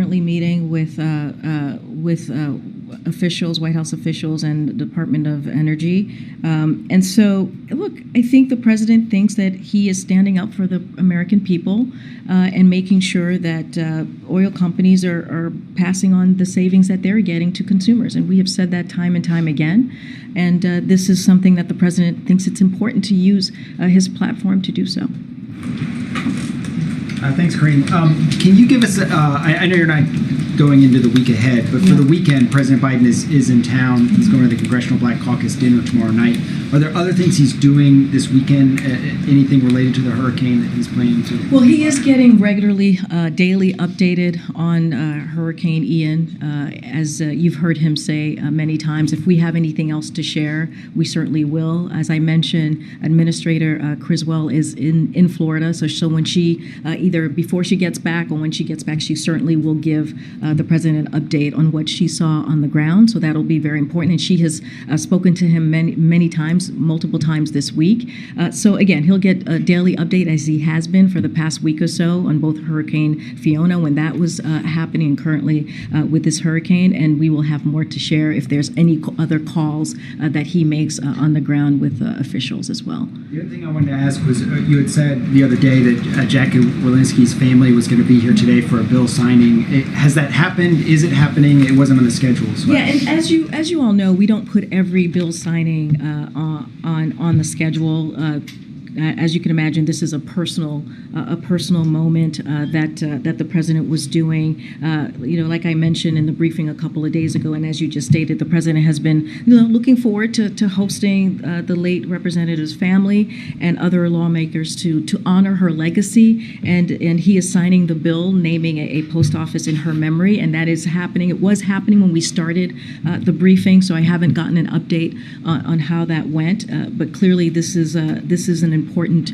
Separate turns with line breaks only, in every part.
Currently meeting with officials, White House officials, and the Department of Energy. And so, look, I think the president thinks that he is standing up for the American people and making sure that oil companies are passing on the savings that they're getting to consumers. And we have said that time and time again. And this is something that the president thinks it's important to use his platform to do so.
Thanks, Corinne. Can you give us, I know you're not going into the week ahead, but for the weekend, President Biden is in town. He's going to the Congressional Black Caucus dinner tomorrow night. Are there other things he's doing this weekend, anything related to the hurricane that he's planning to?
Well, he is getting regularly, daily updated on Hurricane Ian. As you've heard him say many times, if we have anything else to share, we certainly will. As I mentioned, Administrator Criswell is in Florida, so when she, either before she gets back or when she gets back, she certainly will give the president an update on what she saw on the ground. So that'll be very important. And she has spoken to him many times, multiple times this week. So again, he'll get a daily update as he has been for the past week or so on both Hurricane Fiona when that was happening and currently with this hurricane. And we will have more to share if there's any other calls that he makes on the ground with officials as well.
The other thing I wanted to ask was you had said the other day that Jackie Walensky's family was going to be here today for a bill signing. Has that happened? Is it happening? It wasn't on the schedule. So.
Yeah, and as you all know, we don't put every bill signing on the schedule. As you can imagine, this is a personal moment that the president was doing. Like I mentioned in the briefing a couple of days ago, and as you just stated, the president has been looking forward to hosting the late representative's family and other lawmakers to honor her legacy. And he is signing the bill naming a post office in her memory, and that is happening. It was happening when we started the briefing, so I haven't gotten an update on how that went. But clearly, this is an important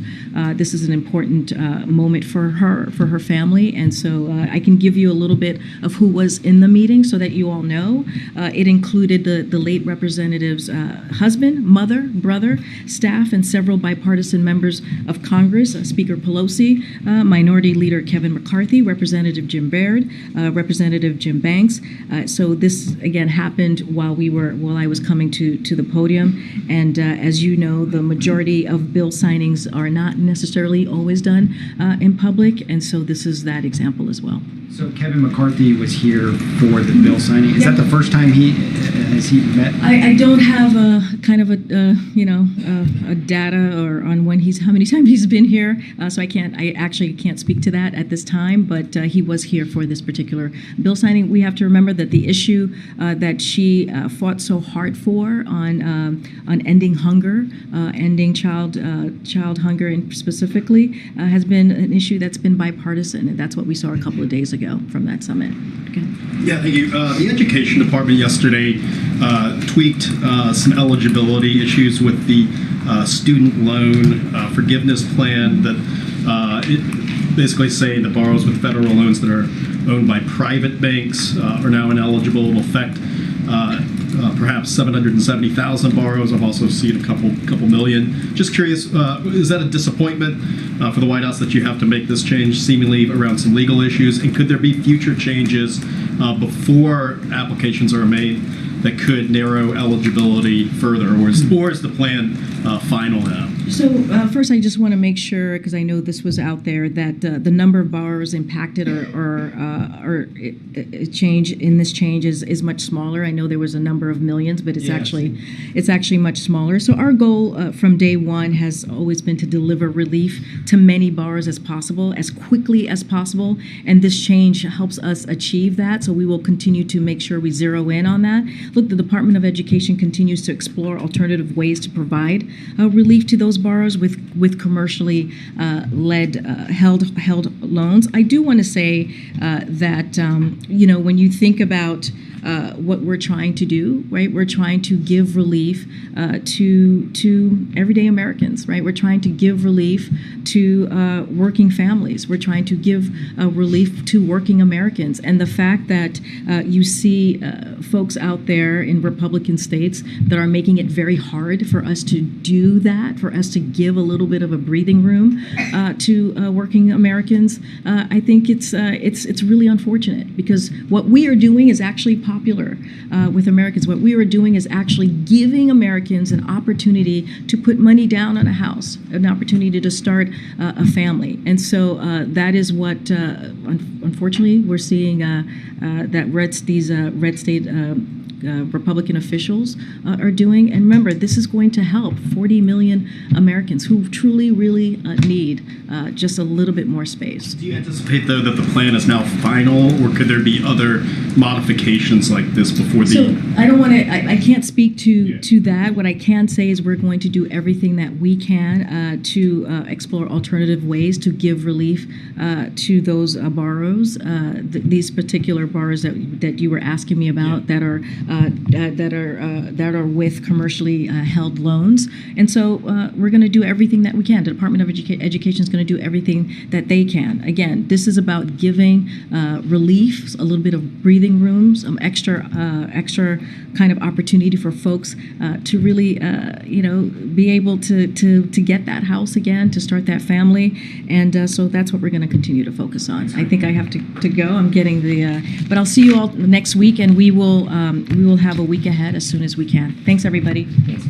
moment for her family, and so I can give you a little bit of who was in the meeting so that you all know. It included the late representative's husband, mother, brother, staff, and several bipartisan members of Congress, Speaker Pelosi, Minority Leader Kevin McCarthy, Representative Jim Baird, Representative Jim Banks. So this again happened while I was coming to the podium, and as you know, the majority of bill signings are not necessarily always done in public, and so this is that example as well.
So Kevin McCarthy was here for the bill signing. Is that the first time has he met?
I don't have a kind of a data or on how many times he's been here, so I actually can't speak to that at this time. But he was here for this particular bill signing. We have to remember that the issue that she fought so hard for on ending hunger, ending child hunger, and specifically has been an issue that's been bipartisan, and that's what we saw a couple of days ago from that summit. Okay.
Yeah, thank you. The Education Department yesterday tweaked some eligibility issues with the student loan forgiveness plan that basically say the borrowers with federal loans that are owned by private banks are now ineligible. It will affect perhaps 770,000 borrowers. I've also seen a couple million. Just curious, is that a disappointment for the White House that you have to make this change seemingly around some legal issues? And could there be future changes before applications are made that could narrow eligibility further, or is the plan final now?
So first, I just want to make sure, because I know this was out there, that the number of borrowers impacted or change in this change is much smaller. I know there was a number of millions, but it's actually much smaller. So our goal from day one has always been to deliver relief to many borrowers as possible, as quickly as possible, and this change helps us achieve that. So we will continue to make sure we zero in on that. Look, the Department of Education continues to explore alternative ways to provide relief to those borrowers with commercially held loans. I do want to say that when you think about what we're trying to do, right? We're trying to give relief to everyday Americans, right? We're trying to give relief to working families. We're trying to give relief to working Americans. And the fact that you see folks out there in Republican states that are making it very hard for us to do that, for us to give a little bit of a breathing room to working Americans, I think it's really unfortunate, because what we are doing is actually popular with Americans. What we are doing is actually giving Americans an opportunity to put money down on a house, an opportunity to start a family. And so that is what, unfortunately, we're seeing that these red state Republican officials are doing. And remember, this is going to help 40 million Americans who truly, really need just a little bit more space.
Do you anticipate, though, that the plan is now final, or could there be other modifications like this before the...
So I don't want to, I can't speak to that. What I can say is we're going to do everything that we can to explore alternative ways to give relief to those borrowers, these particular borrowers that you were asking me about, that are with commercially held loans. And so we're going to do everything that we can. The Department of Education is going to do everything that they can. Again, this is about giving relief, a little bit of breathing room, some extra kind of opportunity for folks to really, be able to get that house again, to start that family. And so that's what we're going to continue to focus on. I think I have to go. I'm getting but I'll see you all next week, and we will have a week ahead as soon as we can. Thanks, everybody.
Thanks.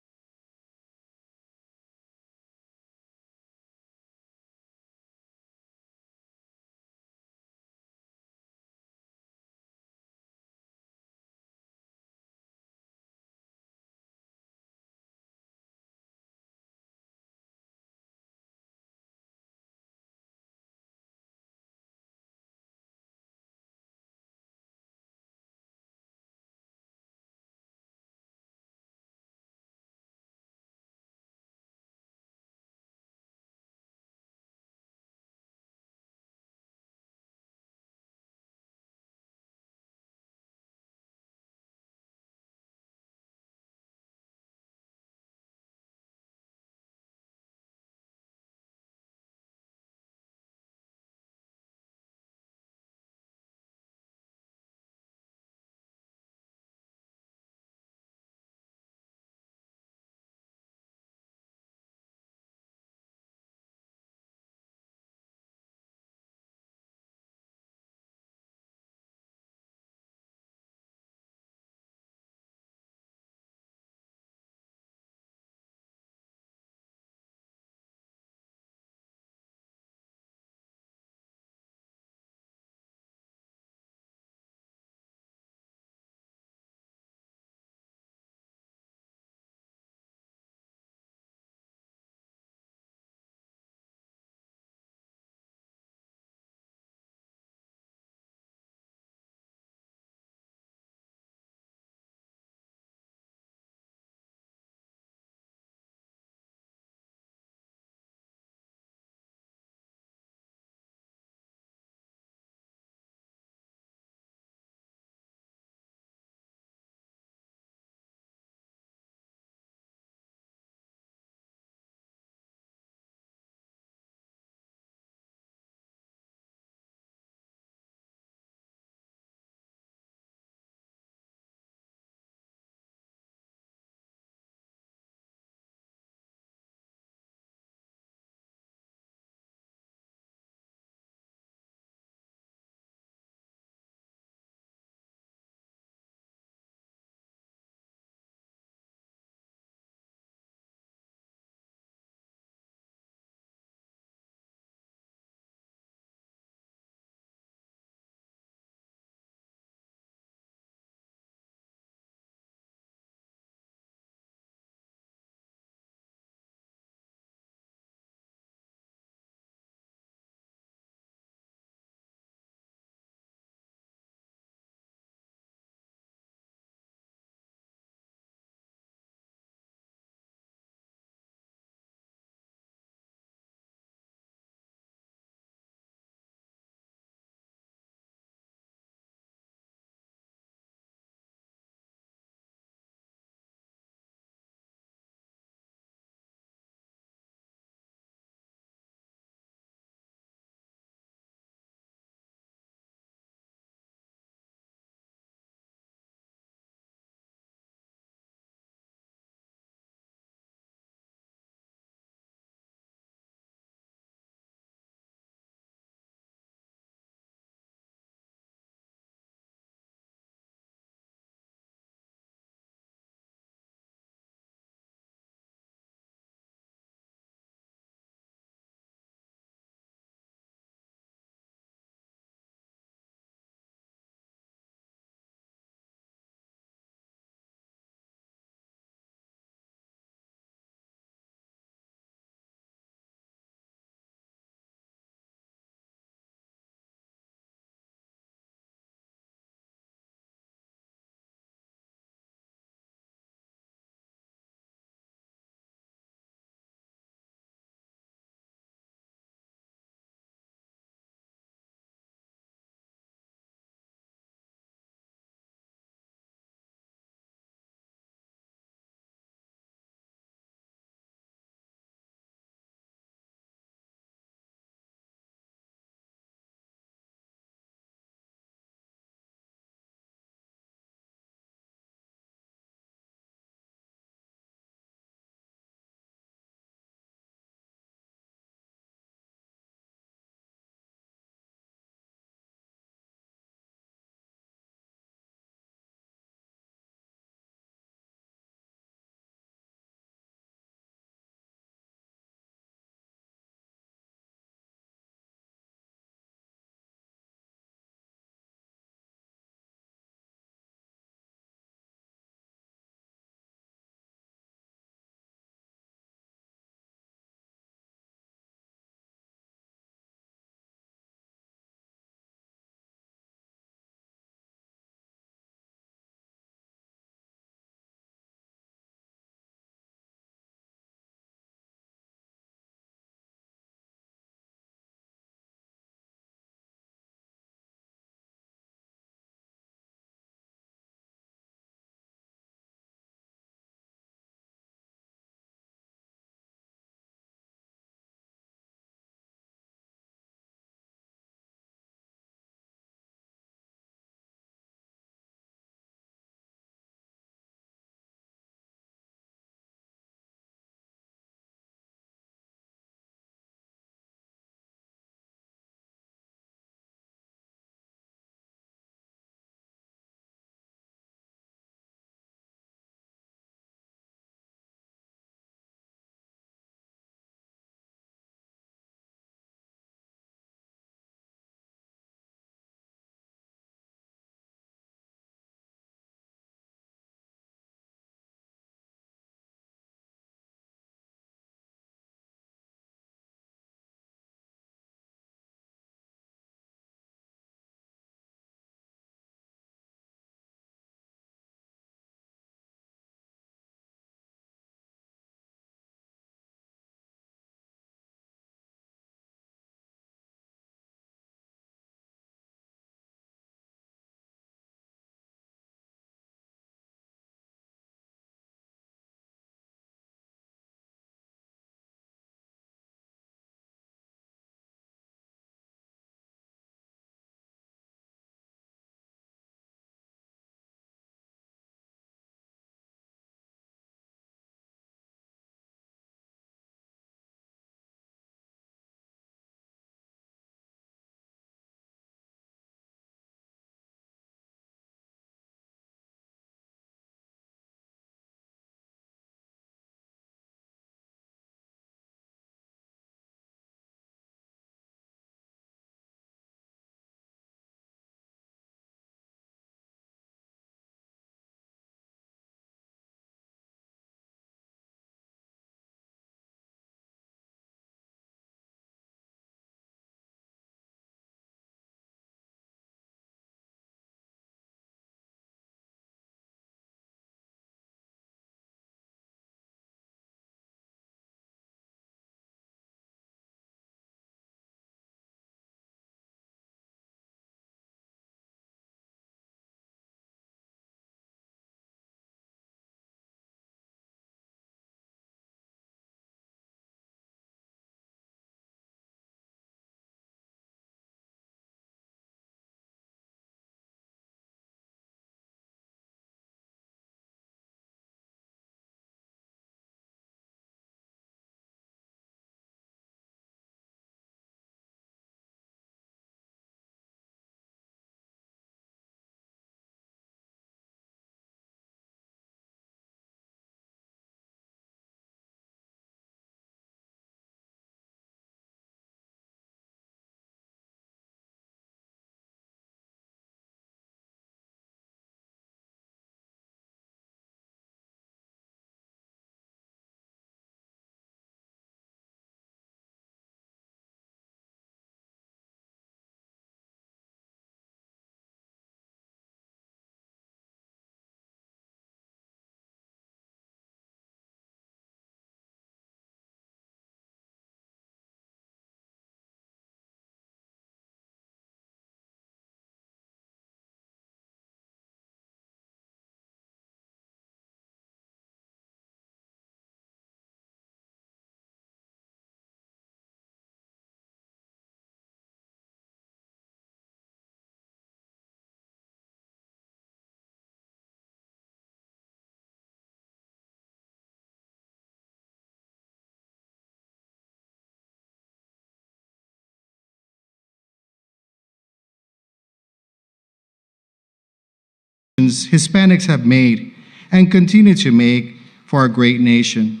Hispanics have made and continue to make for our great nation.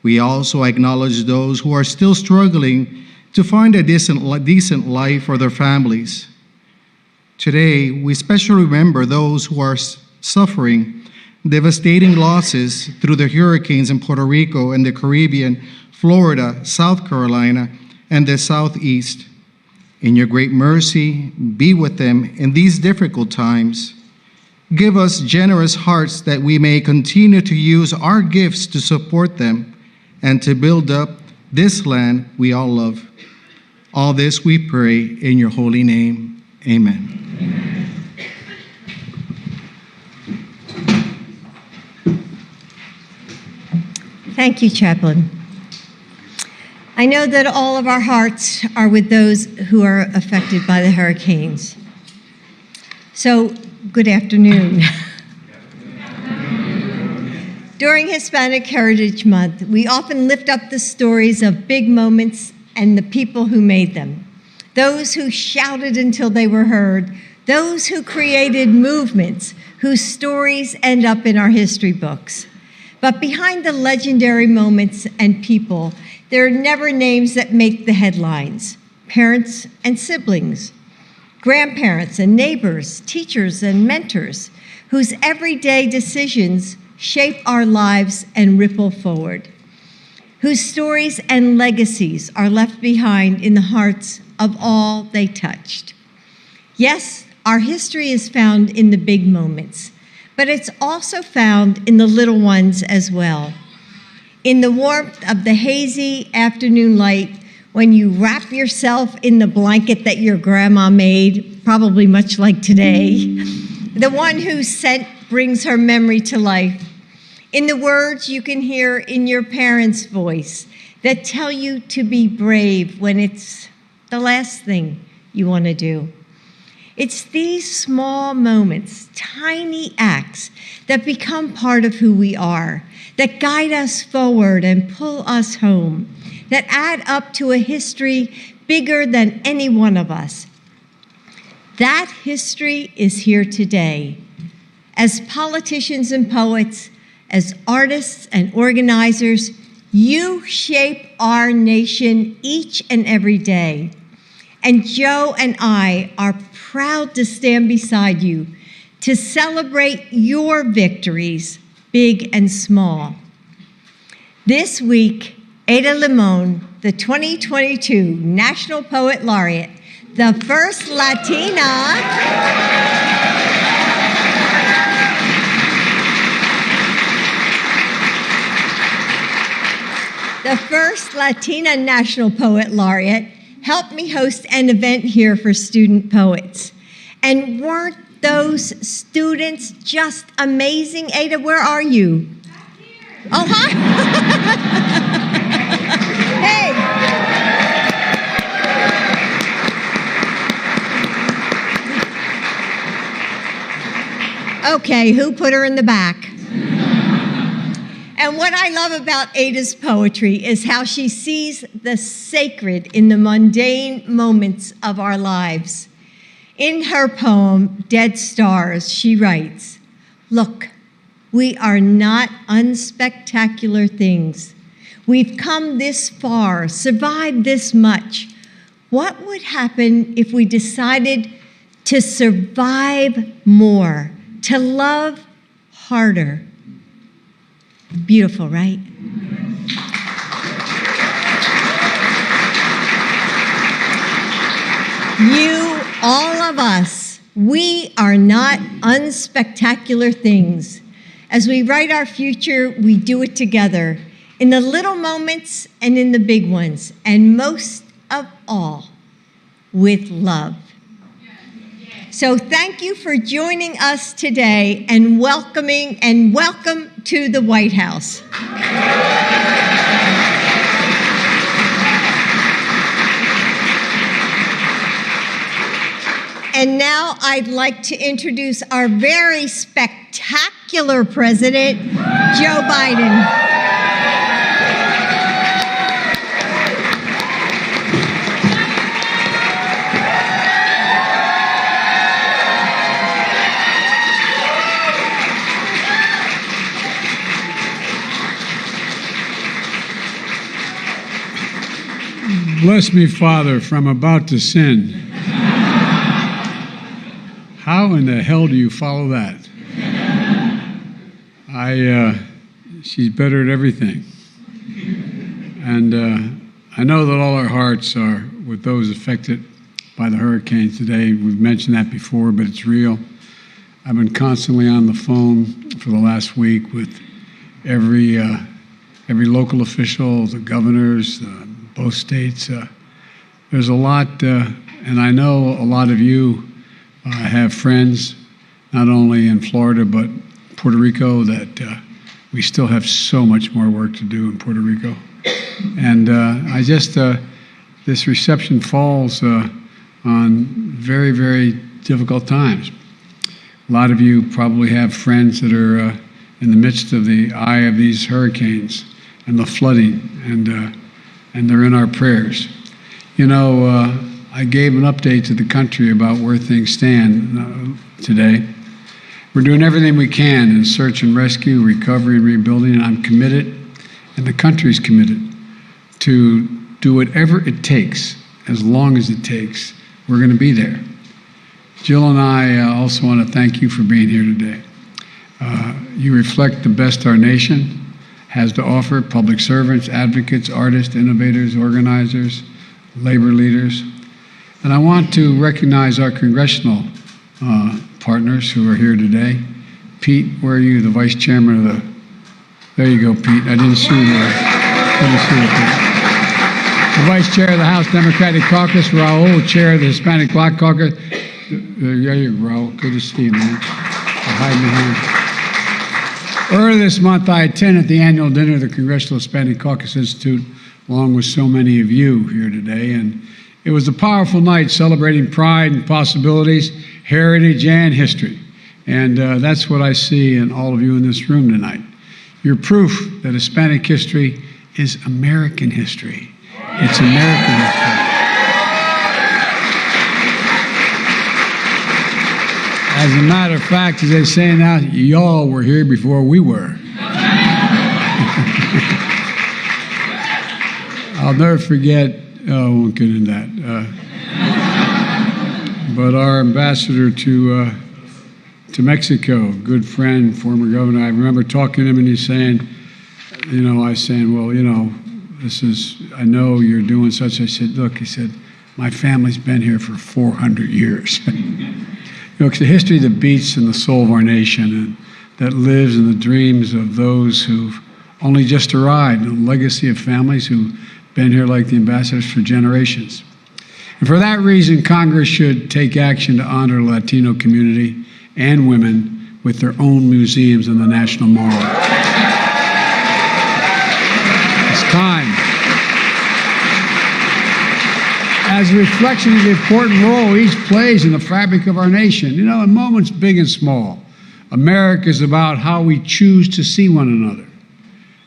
We also acknowledge those who are still struggling to find a decent life for their families. Today, we especially remember those who are suffering devastating losses through the hurricanes in Puerto Rico and the Caribbean, Florida, South Carolina, and the Southeast. In your great mercy, be with them in these difficult times. Give us generous hearts that we may continue to use our gifts to support them and to build up this land we all love. All this we pray in your holy name. Amen.
Thank you, Chaplain. I know that all of our hearts are with those who are affected by the hurricanes. So, good afternoon. During Hispanic Heritage Month, we often lift up the stories of big moments and the people who made them. Those who shouted until they were heard, those who created movements whose stories end up in our history books. But behind the legendary moments and people, there are never names that make the headlines: parents and siblings, grandparents and neighbors, teachers and mentors, whose everyday decisions shape our lives and ripple forward, whose stories and legacies are left behind in the hearts of all they touched. Yes, our history is found in the big moments, but it's also found in the little ones as well. In the warmth of the hazy afternoon light, when you wrap yourself in the blanket that your grandma made, probably much like today, the one whose scent brings her memory to life. In the words you can hear in your parents' voice that tell you to be brave when it's the last thing you want to do. It's these small moments, tiny acts, that become part of who we are, that guide us forward and pull us home, that add up to a history bigger than any one of us. That history is here today. As politicians and poets, as artists and organizers, you shape our nation each and every day. And Joe and I are proud to stand beside you to celebrate your victories, big and small. This week, Ada Limon, the 2022 National Poet Laureate, the first Latina National Poet Laureate, helped me host an event here for student poets. And weren't those students just amazing? Ada, where are you? Oh, hi. Hey. Okay, who put her in the back? And what I love about Ada's poetry is how she sees the sacred in the mundane moments of our lives. In her poem, Dead Stars, she writes, "Look, we are not unspectacular things. We've come this far, survived this much. What would happen if we decided to survive more, to love harder?" Beautiful, right? You, all of us, we are not unspectacular things. As we write our future, we do it together, in the little moments and in the big ones, and most of all, with love. So thank you for joining us today and welcome to the White House. And now I'd like to introduce our very spectacular president, Joe Biden.
Bless me, Father, for I'm about to sin. How in the hell do you follow that? She's better at everything. And I know that all our hearts are with those affected by the hurricane today. We've mentioned that before, but it's real. I've been constantly on the phone for the last week with every local official, the governors, both states. There's a lot, and I know a lot of you have friends, not only in Florida, but Puerto Rico, that we still have so much more work to do in Puerto Rico. And this reception falls on very, very difficult times. A lot of you probably have friends that are in the midst of the eye of these hurricanes and the flooding, and they're in our prayers. You know, I gave an update to the country about where things stand today. We're doing everything we can in search and rescue, recovery and rebuilding, and I'm committed, and the country's committed, to do whatever it takes, as long as it takes. We're going to be there. Jill and I also want to thank you for being here today. You reflect the best our nation has to offer: public servants, advocates, artists, innovators, organizers, labor leaders. And I want to recognize our congressional partners who are here today. Pete, where are you? The vice chairman of the... There you go, Pete. I didn't see you there. Good to see you, Pete. The vice chair of the House Democratic Caucus, Raul, chair of the Hispanic Black Caucus. There you go, Raul. Good to see you, man. Hiding behind. Earlier this month, I attended the annual dinner of the Congressional Hispanic Caucus Institute, along with so many of you here today. And it was a powerful night celebrating pride and possibilities, heritage and history. And that's what I see in all of you in this room tonight. You're proof that Hispanic history is American history. It's American history. As a matter of fact, as they say now, y'all were here before we were. I'll never forget, I won't get into that, but our ambassador to Mexico, good friend, former governor, I remember talking to him and he's saying, I was saying, well, I know you're doing such. I said, look, he said, my family's been here for 400 years. Because the history that beats in the soul of our nation and that lives in the dreams of those who've only just arrived, a legacy of families who've been here like the ambassadors for generations. And for that reason, Congress should take action to honor the Latino community and women with their own museums in the National Mall. It's time. As a reflection of the important role each plays in the fabric of our nation, in moments big and small, America is about how we choose to see one another.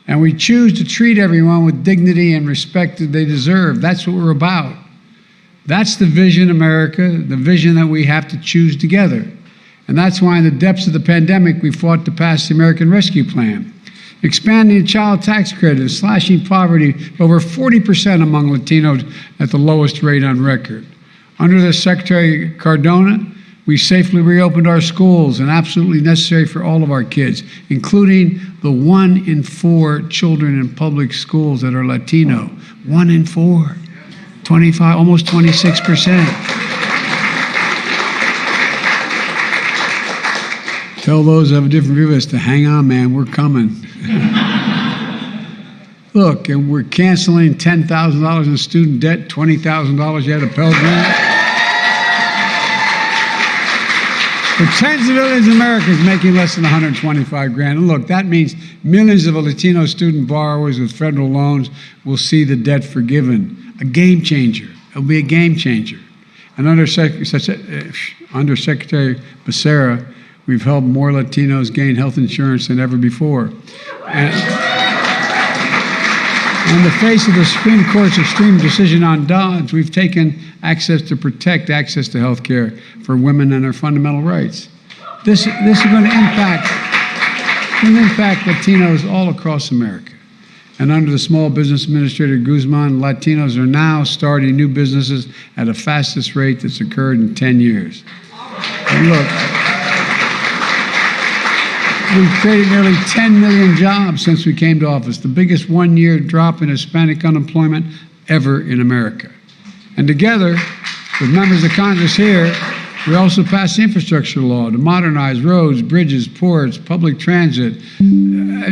And we choose to treat everyone with dignity and respect that they deserve. That's what we're about. That's the vision, America, the vision that we have to choose together. And that's why in the depths of the pandemic, we fought to pass the American Rescue Plan, expanding the child tax credit, slashing poverty over 40% among Latinos at the lowest rate on record. Under the Secretary Cardona, we safely reopened our schools, and absolutely necessary for all of our kids, including the 1 in 4 children in public schools that are Latino. 1 in 4, 25, almost 26%. Tell those who have a different view of us to hang on, man, we're coming. Look, and we're canceling $10,000 in student debt, $20,000 you had a Pell Grant. For tens of millions of Americans making less than $125,000. And look, that means millions of Latino student borrowers with federal loans will see the debt forgiven. A game changer. It'll be a game changer. And under Secretary Becerra, we've helped more Latinos gain health insurance than ever before. And in the face of the Supreme Court's extreme decision on Dobbs, we've taken access to protect access to health care for women and their fundamental rights. This is going to impact Latinos all across America. And under the Small Business Administrator Guzman, Latinos are now starting new businesses at the fastest rate that's occurred in 10 years. And look, we've created nearly 10 million jobs since we came to office, the biggest one-year drop in Hispanic unemployment ever in America. And together, with members of Congress here, we also passed the infrastructure law to modernize roads, bridges, ports, public transit,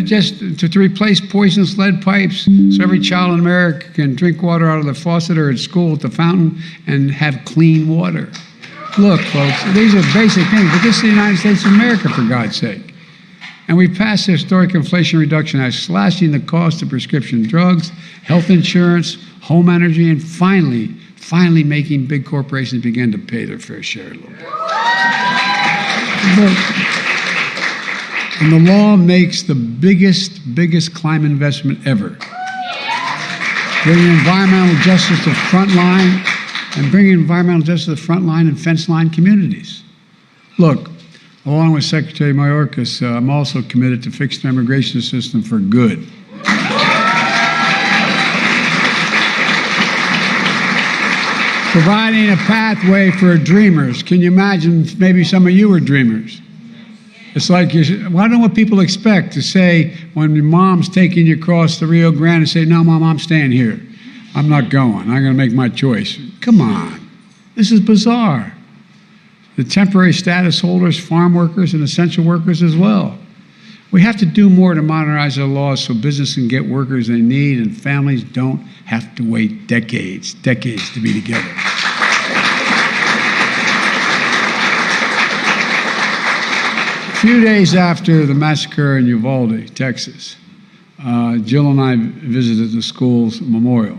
just to replace poisonous lead pipes so every child in America can drink water out of the faucet or at school at the fountain and have clean water. Look, folks, these are basic things, but this is the United States of America, for God's sake. And we passed the historic Inflation Reduction Act, slashing the cost of prescription drugs, health insurance, home energy, and finally making big corporations begin to pay their fair share a little bit. And the law makes the biggest climate investment ever. Bringing environmental justice to the front line and bringing environmental justice to the front line and fence line communities. Look, along with Secretary Mayorkas, I'm also committed to fix the immigration system for good. Providing a pathway for dreamers. Can you imagine maybe some of you are dreamers? It's like, I don't know what people expect to say when your mom's taking you across the Rio Grande and say, no, Mom, I'm staying here. I'm not going. I'm going to make my choice. Come on. This is bizarre. The temporary status holders, farm workers, and essential workers as well. We have to do more to modernize our laws so business can get workers they need and families don't have to wait decades to be together. A few days after the massacre in Uvalde, Texas, Jill and I visited the school's memorial.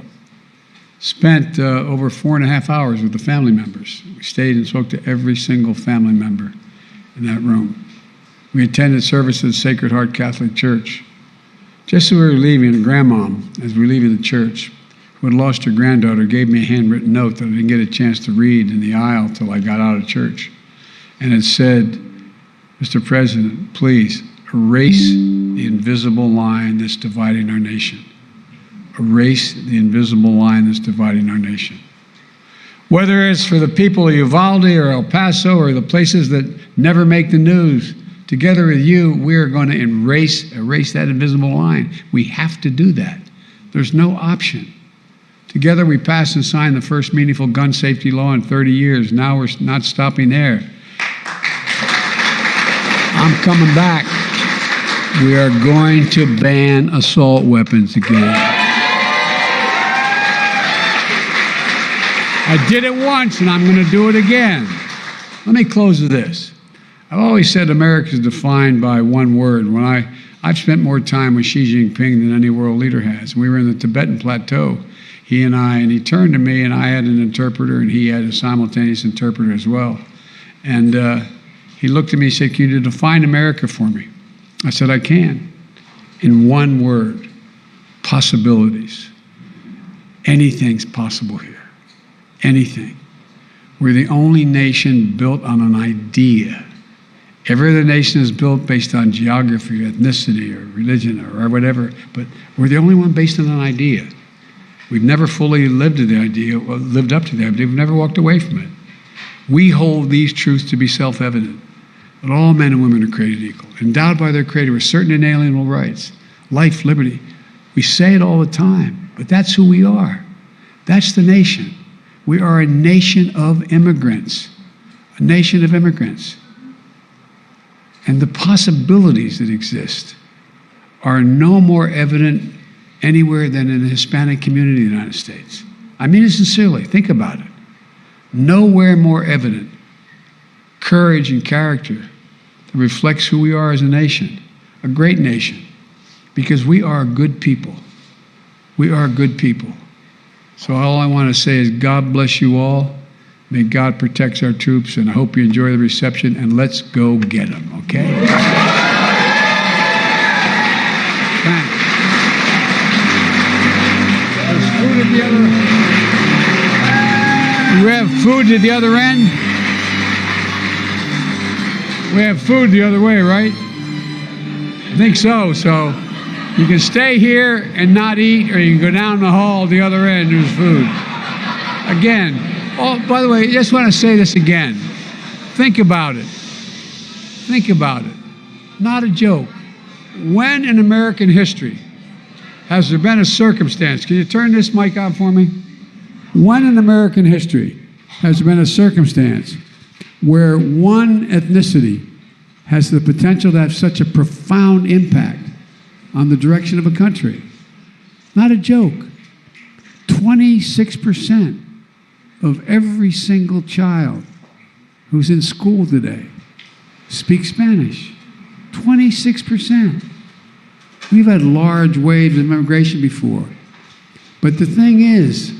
Spent over 4.5 hours with the family members. We stayed and spoke to every single family member in that room. We attended service at Sacred Heart Catholic Church. Just as we were leaving, a grandmom, as we were leaving the church, who had lost her granddaughter, gave me a handwritten note that I didn't get a chance to read in the aisle till I got out of church. And it said, Mr. President, please erase the invisible line that's dividing our nation. Erase the invisible line that's dividing our nation. Whether it's for the people of Uvalde or El Paso or the places that never make the news, together with you, we are going to erase that invisible line. We have to do that. There's no option. Together we passed and signed the first meaningful gun safety law in 30 years. Now we're not stopping there. I'm coming back. We are going to ban assault weapons again. I did it once and I'm going to do it again. Let me close with this. I've always said America is defined by one word. When I've spent more time with Xi Jinping than any world leader has. We were in the Tibetan Plateau, he and I, and he turned to me and I had an interpreter and he had a simultaneous interpreter as well. And he looked at me and said, can you define America for me? I said, I can. In one word, possibilities. Anything's possible here. Anything. We're the only nation built on an idea. Every other nation is built based on geography, or ethnicity, or religion, or whatever, but we're the only one based on an idea. We've never fully lived to the idea, or lived up to the idea. We've never walked away from it. We hold these truths to be self-evident, that all men and women are created equal, endowed by their Creator with certain inalienable rights, life, liberty. We say it all the time, but that's who we are. That's the nation. We are a nation of immigrants, a nation of immigrants. And the possibilities that exist are no more evident anywhere than in the Hispanic community in the United States. I mean it sincerely. Think about it. Nowhere more evident courage and character that reflects who we are as a nation, a great nation, because we are good people. We are good people. So all I want to say is God bless you all. May God protect our troops, and I hope you enjoy the reception, and let's go get them, okay? Thanks. There's food at the other end. We have food at the other end? We have food the other way, right? I think so, You can stay here and not eat, or you can go down the hall the other end, there's food. Again, oh, by the way, I just want to say this again. Think about it. Think about it. Not a joke. When in American history has there been a circumstance, can you turn this mic on for me? When in American history has there been a circumstance where one ethnicity has the potential to have such a profound impact on the direction of a country? Not a joke. 26% of every single child who's in school today speaks Spanish. 26%. We've had large waves of immigration before. But the thing is,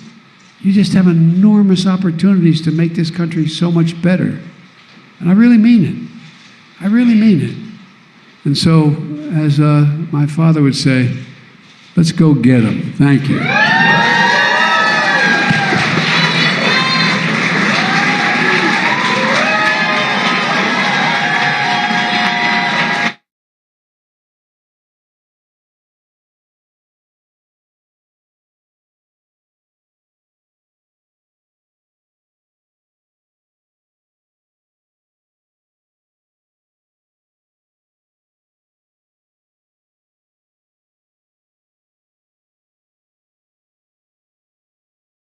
you just have enormous opportunities to make this country so much better. And I really mean it. I really mean it. And so, as my father would say, let's go get them. Thank you.